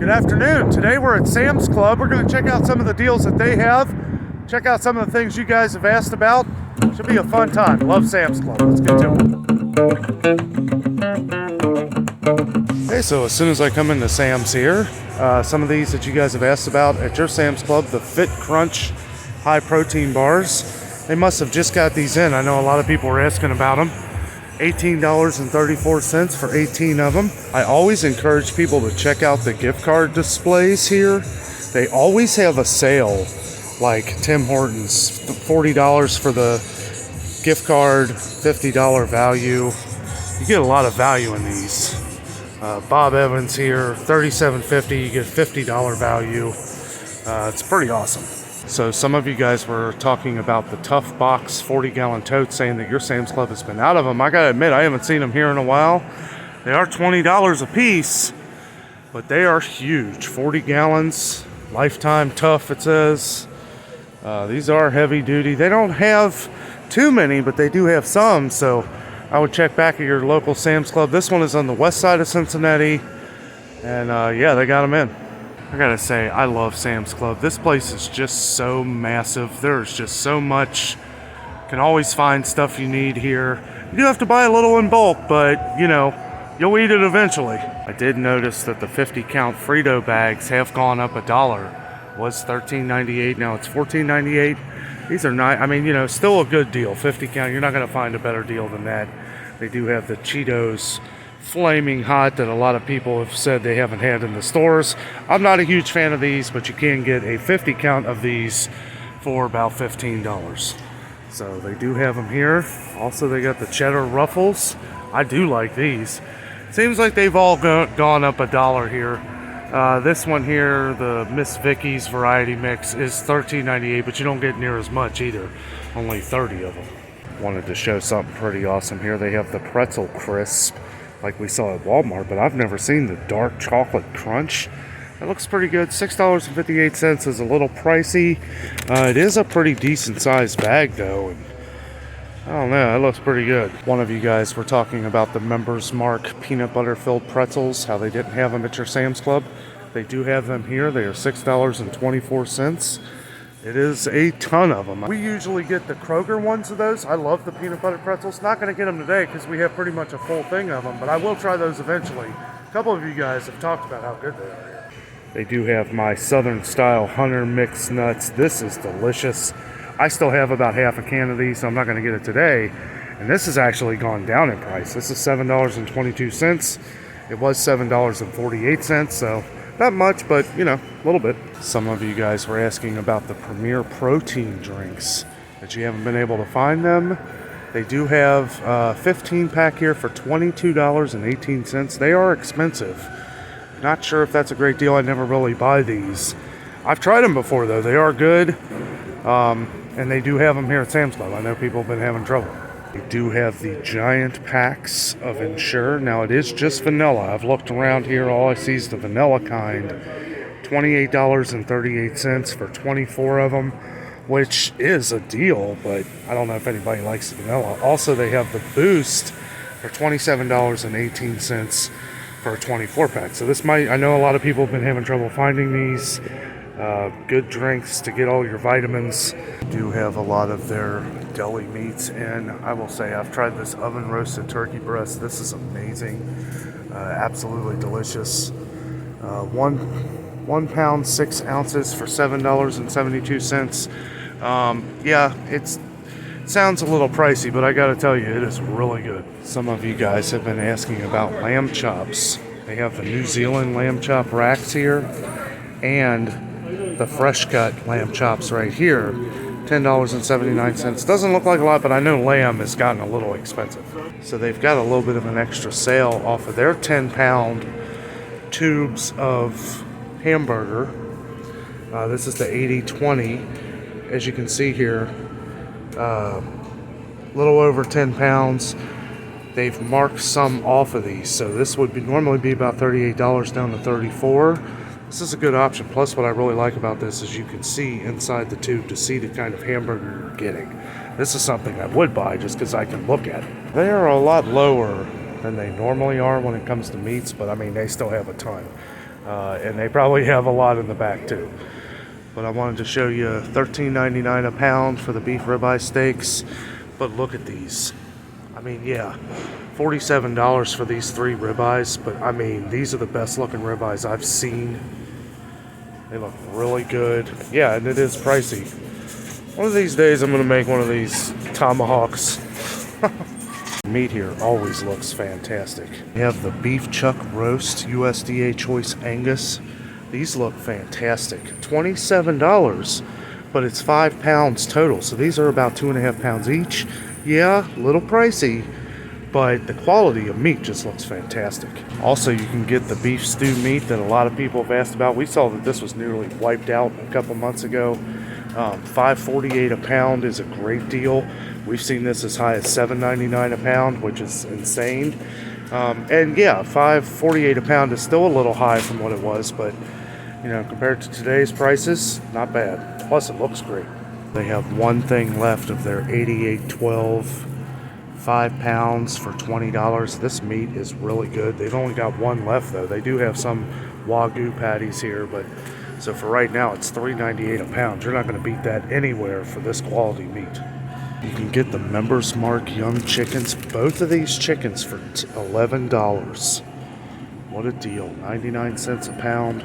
Good afternoon. Today we're at Sam's Club. We're going to check out some of the deals that they have. Check out some of the things you guys have asked about. Should be a fun time. Love Sam's Club. Let's get to it. Okay, so as soon as I come into Sam's here, some of these that you guys have asked about at your Sam's Club, the Fit Crunch high protein bars. They must have just got these in. I know a lot of people were asking about them. $18.34 for 18 of them. I always encourage people to check out the gift card displays here. They always have a sale, like Tim Hortons, $40 for the gift card, $50 value. You get a lot of value in these. Bob Evans here, $37.50, you get $50 value. It's pretty awesome. So some of you guys were talking about the Tough Box 40-gallon totes, saying that your Sam's Club has been out of them. I gotta admit, I haven't seen them here in a while. They are $20 a piece, but they are huge. 40 gallons, lifetime tough, it says. These are heavy duty. They don't have too many, but they do have some, so I would check back at your local Sam's Club. This one is on the west side of Cincinnati, and yeah, they got them in. I gotta say, I love Sam's Club. This place is just so massive. There's just so much. You can always find stuff you need here. You do have to buy a little in bulk, but you know, you'll eat it eventually. I did notice that the 50-count Frito bags have gone up $1. Was $13.98, now it's $14.98. These are not, I mean, you know, still a good deal. 50 count, you're not gonna find a better deal than that. They do have the Cheetos Flaming Hot that a lot of people have said they haven't had in the stores. I'm not a huge fan of these, but you can get a 50 count of these for about $15. So they do have them here. Also, they got the cheddar ruffles. I do like these. Seems like they've all gone up $1 here. This one here, the Miss Vicky's variety mix, is $13.98, but you don't get near as much either. Only 30 of them. Wanted to show something pretty awesome here. They have the pretzel crisp, like we saw at Walmart, but I've never seen the dark chocolate crunch. It looks pretty good. $6.58 is a little pricey. It is a pretty decent sized bag though, and I don't know, it looks pretty good. One of you guys were talking about the Members Mark peanut butter filled pretzels, how they didn't have them at your Sam's Club. They do have them here. They are $6.24. It is a ton of them. We usually get the Kroger ones of those. I love the peanut butter pretzels. Not going to get them today because we have pretty much a full thing of them, but I will try those eventually. A couple of you guys have talked about how good they are here. They do have my Southern Style Hunter Mixed Nuts. This is delicious. I still have about half a can of these, so I'm not going to get it today. And this has actually gone down in price. This is $7.22. It was $7.48, so not much, but you know, a little bit. Some of you guys were asking about the Premier Protein drinks, that you haven't been able to find them. They do have a 15-pack here for $22.18. They are expensive. Not sure if that's a great deal. I never really buy these. I've tried them before though. They are good. And they do have them here at Sam's Club. I know people have been having trouble. They do have the giant packs of Ensure. Now it is just vanilla. I've looked around here. All I see is the vanilla kind. $28.38 for 24 of them, which is a deal, but I don't know if anybody likes the vanilla. Also, they have the Boost for $27.18 for a 24 pack. So this might, I know a lot of people have been having trouble finding these. Good drinks to get all your vitamins. Do have a lot of their deli meats, and I will say I've tried this oven roasted turkey breast. This is amazing. Absolutely delicious. 1 pound 6 ounces for $7.72. Yeah, it sounds a little pricey, but I gotta tell you, it is really good. Some of you guys have been asking about lamb chops. They have the New Zealand lamb chop racks here, and the fresh cut lamb chops right here, $10.79. Doesn't look like a lot, but I know lamb has gotten a little expensive. So they've got a little bit of an extra sale off of their 10-pound tubes of hamburger. This is the 80/20. As you can see here, a little over 10 pounds. They've marked some off of these, so this would normally be about $38 down to $34. This is a good option. Plus, what I really like about this is you can see inside the tube to see the kind of hamburger you're getting. This is something I would buy just because I can look at it. They are a lot lower than they normally are when it comes to meats, but I mean, they still have a ton. And they probably have a lot in the back too. But I wanted to show you $13.99 a pound for the beef ribeye steaks. But look at these. I mean, yeah, $47 for these 3 ribeyes. But I mean, these are the best looking ribeyes I've seen. They look really good. Yeah, and it is pricey. One of these days I'm going to make one of these tomahawks. Meat here always looks fantastic. We have the beef chuck roast USDA choice Angus. These look fantastic. $27, but it's 5 pounds total. So these are about 2.5 pounds each. Yeah, a little pricey, but the quality of meat just looks fantastic. Also, you can get the beef stew meat that a lot of people have asked about. We saw that this was nearly wiped out a couple months ago. $5.48 a pound is a great deal. We've seen this as high as $7.99 a pound, which is insane. And yeah, $5.48 a pound is still a little high from what it was, but you know, compared to today's prices, not bad. Plus, it looks great. They have one thing left of their 8812, 5 pounds for $20. This meat is really good. They've only got one left though. They do have some Wagyu patties here, but so for right now, it's $3.98 a pound. You're not going to beat that anywhere for this quality meat. You can get the Members Mark young chickens. Both of these chickens for $11. What a deal. 99 cents a pound.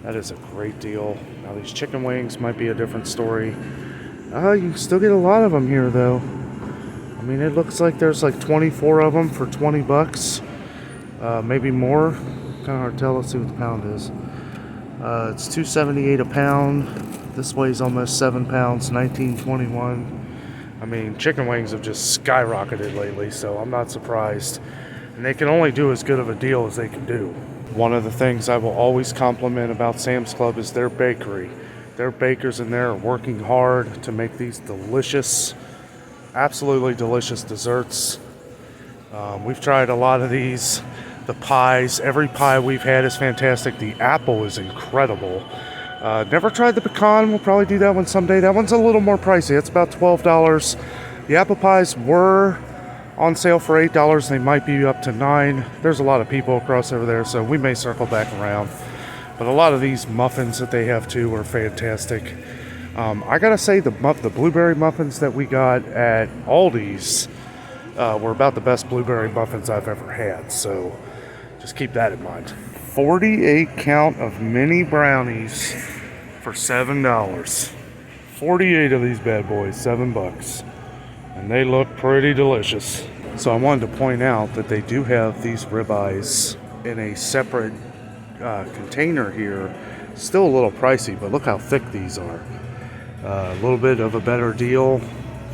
That is a great deal. Now these chicken wings might be a different story. You can still get a lot of them here though. I mean, it looks like there's like 24 of them for 20 bucks. Maybe more. Kind of hard to tell. Let's see what the pound is. It's $2.78 a pound. This weighs almost 7 pounds, $19.21. I mean, chicken wings have just skyrocketed lately, so I'm not surprised. And they can only do as good of a deal as they can do. One of the things I will always compliment about Sam's Club is their bakery. Their bakers in there are working hard to make these delicious, absolutely delicious desserts. We've tried a lot of these. The pies, every pie we've had is fantastic. The apple is incredible. Never tried the pecan. We'll probably do that one someday. That one's a little more pricey. It's about $12. The apple pies were on sale for $8. They might be up to $9. There's a lot of people across over there, so we may circle back around. But a lot of these muffins that they have too are fantastic. I gotta say the blueberry muffins that we got at Aldi's were about the best blueberry muffins I've ever had. So just keep that in mind. 48 count of mini brownies for $7. 48 of these bad boys, $7. And they look pretty delicious. So I wanted to point out that they do have these ribeyes in a separate container here. Still a little pricey, but look how thick these are. A little bit of a better deal.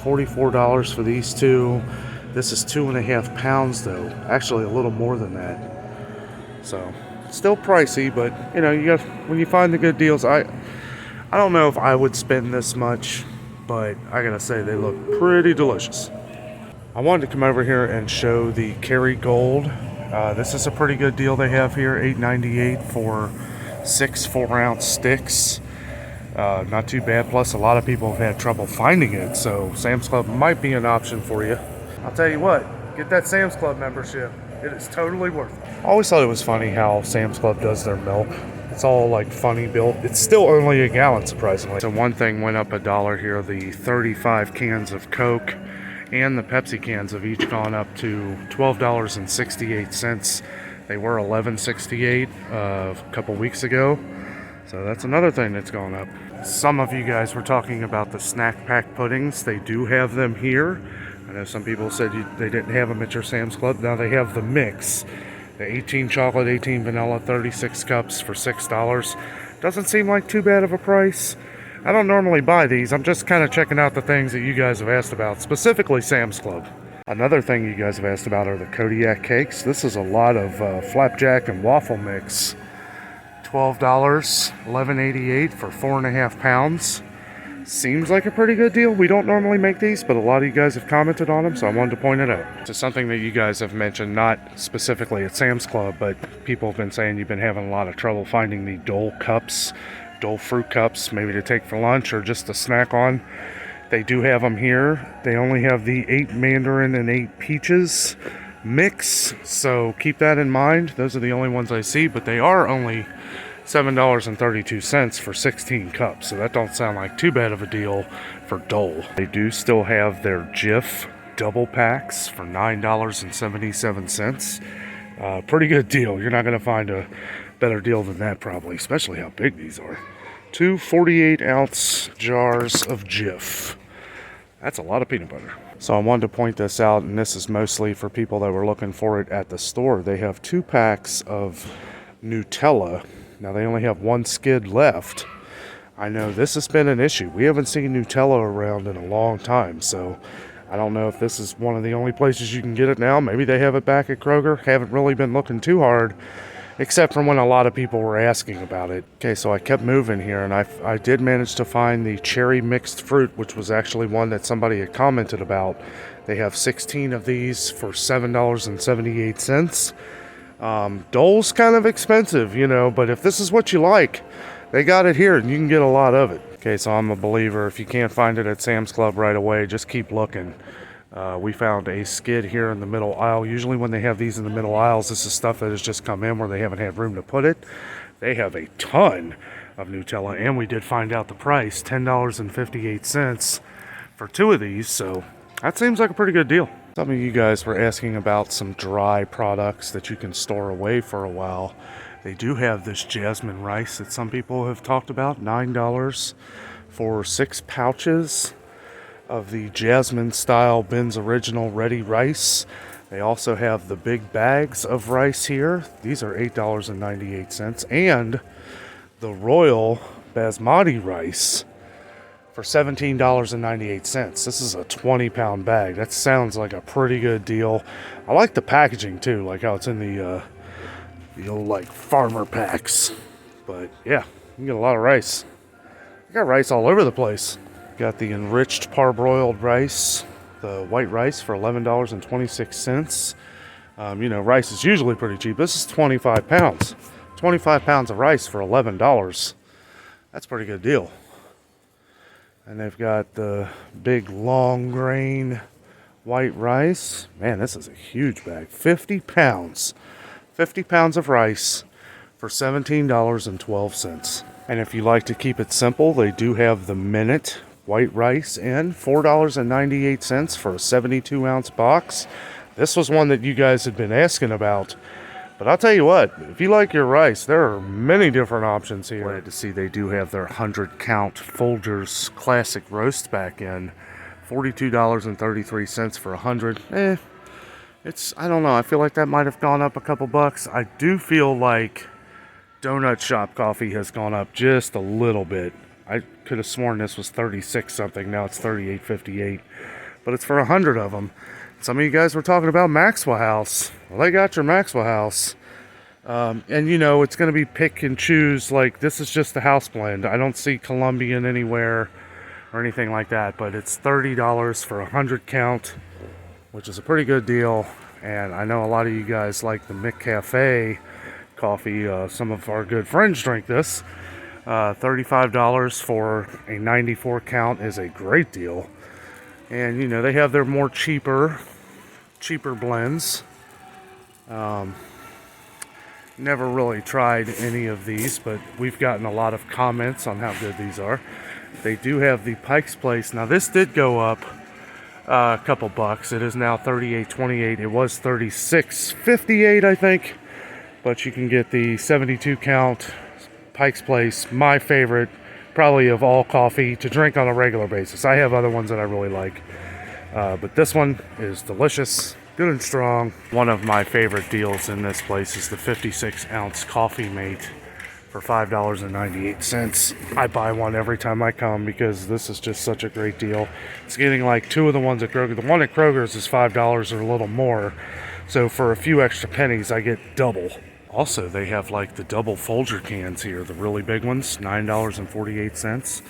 $44 for these two. This is 2.5 pounds though. Actually a little more than that. So still pricey, but you know, you got, when you find the good deals, I don't know if I would spend this much, but I gotta say they look pretty delicious. I wanted to come over here and show the Kerrygold. This is a pretty good deal they have here, $8.98 for 6 4-ounce sticks. Not too bad, plus a lot of people have had trouble finding it, so Sam's Club might be an option for you. I'll tell you what, get that Sam's Club membership. It is totally worth it. I always thought it was funny how Sam's Club does their milk. It's all like funny built. It's still only a gallon, surprisingly. So one thing went up $1 here. The 35 cans of Coke and the Pepsi cans have each gone up to $12.68. They were $11.68 a couple weeks ago. So that's another thing that's gone up. Some of you guys were talking about the snack pack puddings. They do have them here. I know some people said they didn't have them at your Sam's Club. Now they have the mix. The 18 chocolate, 18 vanilla, 36 cups for $6. Doesn't seem like too bad of a price. I don't normally buy these. I'm just kind of checking out the things that you guys have asked about, specifically Sam's Club. Another thing you guys have asked about are the Kodiak cakes. This is a lot of flapjack and waffle mix. $12, $11.88 for 4.5 pounds. Seems like a pretty good deal. We don't normally make these, but a lot of you guys have commented on them, so I wanted to point it out. It's something that you guys have mentioned, not specifically at Sam's Club, but people have been saying you've been having a lot of trouble finding the Dole cups, Dole fruit cups, maybe to take for lunch or just to snack on. They do have them here. They only have the 8 mandarin and 8 peaches. mix, so keep that in mind. Those are the only ones I see, but they are only $7.32 for 16 cups, so that don't sound like too bad of a deal for Dole. They do still have their Jif double packs for $9.77. Pretty good deal. You're not going to find a better deal than that probably, especially how big these are. Two 48-ounce jars of Jif. That's a lot of peanut butter. So I wanted to point this out, and this is mostly for people that were looking for it at the store. They have 2 packs of Nutella. Now they only have 1 skid left. I know this has been an issue. We haven't seen Nutella around in a long time, so I don't know if this is one of the only places you can get it now. Maybe they have it back at Kroger. Haven't really been looking too hard, except for when a lot of people were asking about it. Okay, so I kept moving here, and I did manage to find the cherry mixed fruit, which was actually one that somebody had commented about. They have 16 of these for $7.78. Dole's kind of expensive, you know, but if this is what you like, they got it here, and you can get a lot of it. Okay, so I'm a believer. If you can't find it at Sam's Club right away, just keep looking. We found a skid here in the middle aisle. Usually when they have these in the middle aisles, this is stuff that has just come in where they haven't had room to put it. They have a ton of Nutella, and we did find out the price, $10.58 for 2 of these, so that seems like a pretty good deal. Some of you guys were asking about some dry products that you can store away for a while. They do have this jasmine rice that some people have talked about, $9 for 6 pouches of the jasmine style Ben's Original ready rice. They also have the big bags of rice here. These are $8.98, and the Royal Basmati rice for $17.98. This is a 20-pound bag. That sounds like a pretty good deal. I like the packaging too, like how it's in the old like farmer packs. But yeah, you can get a lot of rice. I got rice all over the place. Got the enriched parboiled rice, the white rice for $11.26. You know, rice is usually pretty cheap. This is 25 pounds. 25 pounds of rice for $11. That's a pretty good deal. And they've got the big long grain white rice. Man, this is a huge bag. 50 pounds. 50 pounds of rice for $17.12. And if you like to keep it simple, they do have the minute white rice in, $4.98 for a 72-ounce box. This was one that you guys had been asking about. But I'll tell you what, if you like your rice, there are many different options here. Glad to see they do have their 100-count Folgers Classic Roast back in. $42.33 for 100. It's, I don't know, I feel like that might have gone up a couple bucks. I do feel like Donut Shop coffee has gone up just a little bit. I could have sworn this was 36 something. Now it's 38.58. But it's for 100 of them. Some of you guys were talking about Maxwell House. Well, they got your Maxwell House. And you know, it's going to be pick and choose. Like, this is just the house blend. I don't see Colombian anywhere or anything like that. But it's $30 for 100 count, which is a pretty good deal. And I know a lot of you guys like the McCafe coffee. Some of our good friends drink this. $35 for a 94 count is a great deal. And you know, they have their more cheaper blends. Never really tried any of these, but we've gotten a lot of comments on how good these are. They do have the Pike's Place. Now this did go up a couple bucks. It is now $38.28. It was $36.58, I think. But you can get the 72 count Pike's Place, my favorite probably of all coffee to drink on a regular basis. I have other ones that I really like, but this one is delicious, good and strong. One of my favorite deals in this place is the 56-ounce Coffee Mate for $5.98. I buy one every time I come because this is just such a great deal. It's getting like 2 of the ones at Kroger. The one at Kroger's is $5 or a little more, so for a few extra pennies I get double. Also, they have like the double Folger cans here, the really big ones, $9.48.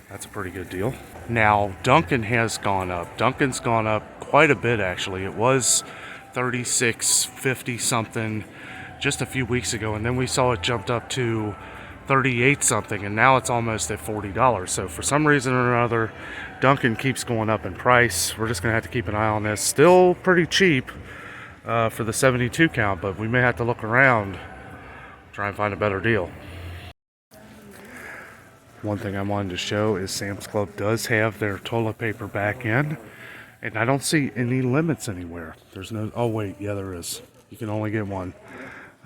That's a pretty good deal. Now, Duncan has gone up. Duncan's gone up quite a bit, actually. It was $36.50 something just a few weeks ago, and then we saw it jumped up to $38 something, and now it's almost at $40. So for some reason or another, Duncan keeps going up in price. We're just gonna have to keep an eye on this. Still pretty cheap. for the 72 count, but we may have to look around, try and find a better deal. One thing I wanted to show is Sam's Club does have their toilet paper back in, and I don't see any limits anywhere. There's no, oh wait, yeah there is. You can only get one.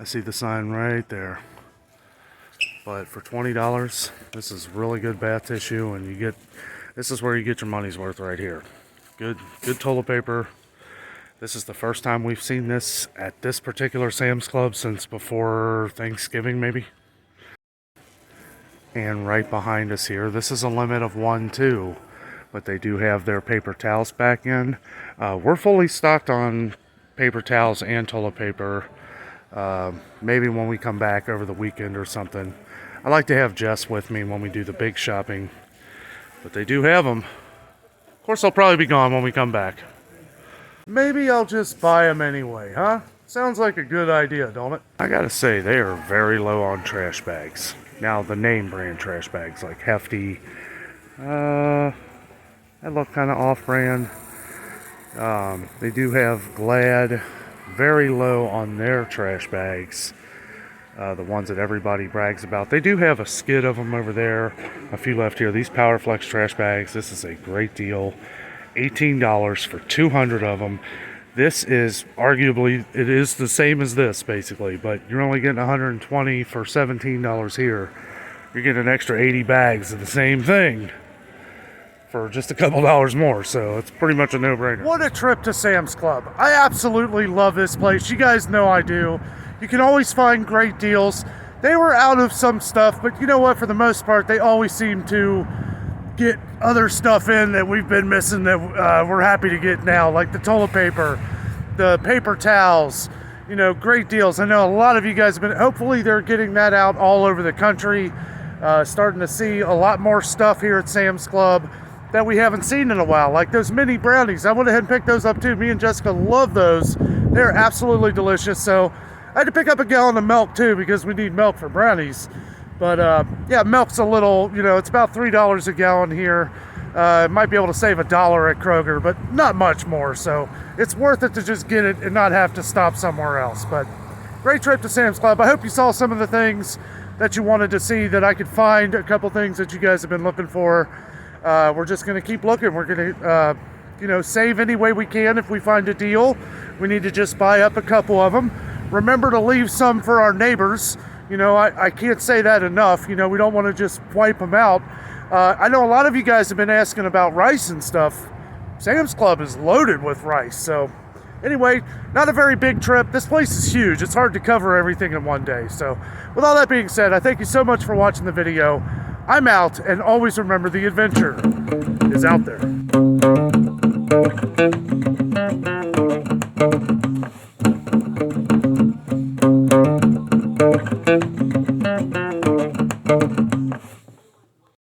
I see the sign right there. But for $20, this is really good bath tissue, and you get, this is where you get your money's worth right here. Good toilet paper. This is the first time we've seen this at this particular Sam's Club since before Thanksgiving, maybe. And right behind us here, this is a limit of 1 too, but they do have their paper towels back in. We're fully stocked on paper towels and toilet paper. Maybe when we come back over the weekend or something. I like to have Jess with me when we do the big shopping, but they do have them. Of course, they'll probably be gone when we come back. Maybe I'll just buy them anyway, huh? Sounds like a good idea, don't it? I gotta say, they are very low on trash bags. Now, the name brand trash bags, like Hefty, that look kind of off-brand. They do have Glad, very low on their trash bags. The ones that everybody brags about. They do have a skid of them over there. A few left here. These PowerFlex trash bags, this is a great deal. $18 for 200 of them. This is arguably, it is the same as this basically, but you're only getting 120 for $17 here. You're getting an extra 80 bags of the same thing for just a couple dollars more, so it's pretty much a no-brainer. What a trip to Sam's Club. I absolutely love this place. You guys know I do. You can always find great deals. They were out of some stuff, but you know what? For the most part, they always seem to get other stuff in that we've been missing that we're happy to get now, like the toilet paper, the paper towels, you know, great deals. I know a lot of you guys have been, hopefully they're getting that out all over the country, starting to see a lot more stuff here at Sam's Club that we haven't seen in a while, like those mini brownies. I went ahead and picked those up too. Me and Jessica love those. They're absolutely delicious. So I had to pick up a gallon of milk too because we need milk for brownies. But yeah, milk's a little, you know, it's about $3 a gallon here. Might be able to save $1 at Kroger, but not much more. So it's worth it to just get it and not have to stop somewhere else. But great trip to Sam's Club. I hope you saw some of the things that you wanted to see, that I could find a couple things that you guys have been looking for. We're just going to keep looking. We're going to, you know, save any way we can. If we find a deal, we need to just buy up a couple of them. Remember to leave some for our neighbors. You know, I can't say that enough. You know, we don't want to just wipe them out. I know a lot of you guys have been asking about rice and stuff. Sam's Club is loaded with rice. So anyway, not a very big trip. This place is huge. It's hard to cover everything in one day. So with all that being said, I thank you so much for watching the video. I'm out, and always remember, the adventure is out there.